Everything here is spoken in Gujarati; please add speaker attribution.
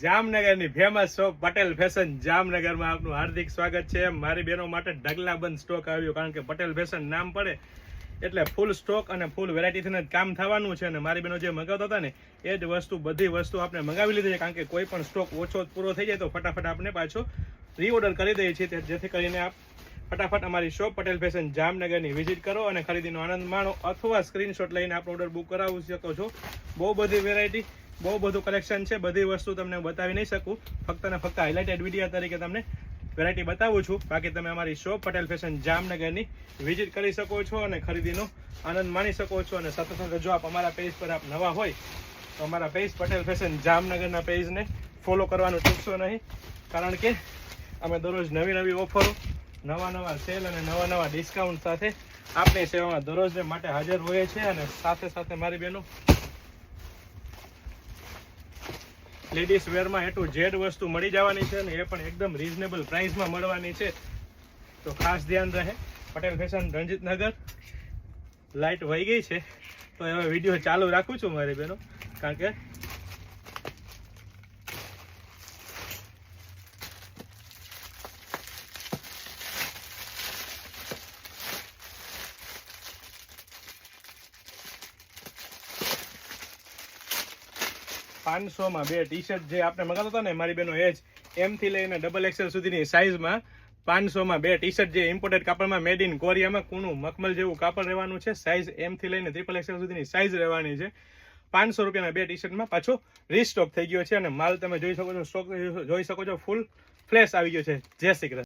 Speaker 1: જામનગરની ફેમસ શોપ પટેલ ફેશન જામનગરમાં આપનું હાર્દિક સ્વાગત છે। મારી બહેનો માટે ઢગલાબંધ સ્ટોક આવ્યો, કારણ કે પટેલ ફેશન નામ પડે એટલે ફૂલ સ્ટોક અને ફૂલ વેરાયટીથી જ કામ થવાનું છે। અને મારી બહેનો જે મંગાવતા હતા ને એ જ વસ્તુ બધી વસ્તુ આપણે મંગાવી લીધી છે, કારણ કે કોઈ પણ સ્ટોક ઓછો પૂરો થઈ જાય તો ફટાફટ આપણે પાછો રીઓર્ડર કરી દઈએ છીએ, જેથી કરીને આપ ફટાફટ અમારી શોપ પટેલ ફેશન જામનગરની વિઝિટ કરો અને ખરીદીનો આનંદ માણો, અથવા સ્ક્રીનશોટ લઈને આપણો ઓર્ડર બુક કરાવી શકો છો। બહુ બધી વેરાયટી, બહુ બધું કલેક્શન છે, બધી વસ્તુ તમને બતાવી નહીં શકું, ફક્ત ને ફક્ત હાઇલાઇટેડ વિડીયો તરીકે તમને વેરાયટી બતાવું છું। બાકી તમે અમારી શોપ પટેલ ફેશન જામનગરની વિઝિટ કરી શકો છો અને ખરીદીનો આનંદ માણી શકો છો। અને સાથે સાથે જો આપ અમારા પેજ પર આપ નવા હોય તો અમારા પેજ પટેલ ફેશન જામનગરના પેજને ફોલો કરવાનું ચૂકશો નહીં, કારણ કે અમે દરરોજ નવી નવી ઓફરો, નવા સેલ અને નવા ડિસ્કાઉન્ટ સાથે આપણી સેવામાં દરરોજ માટે હાજર હોઈએ છીએ। અને સાથે સાથે મારી બહેનો લેડીઝ વેરમાં A to Z વસ્તુ મળી જવાની છે, અને એ પણ એકદમ રીઝનેબલ પ્રાઇસમાં મળવાની છે, તો ખાસ ધ્યાન રહે। પટેલ ફેશન રણજીતનગર લાઇટ વહી ગઈ છે, તો હવે વિડીયો ચાલુ રાખું છું મારી બહેનો, કારણ કે $500 બે ટી શર્ટ જે આપણે મંગાવતા હતા ને મારી બહેનો, એ જ M થી લઈને XXL સુધીની સાઇઝમાં $500 બે ટી શર્ટ જે ઇમ્પોર્ટેડ કાપડમાં મેડ ઇન કોરિયામાં કૂણું મખમલ જેવું કાપડ રહેવાનું છે, સાઇઝ M થી લઈને XXL સુધીની સાઇઝ રહેવાની છે। $500 બે ટી શર્ટમાં પાછો રીસ્ટોક થઈ ગયો છે, અને માલ તમે જોઈ શકો છો, સ્ટોક જોઈ શકો છો, ફૂલ ફ્લેશ આવી ગયો છે। જય શ્રી કૃષ્ણ।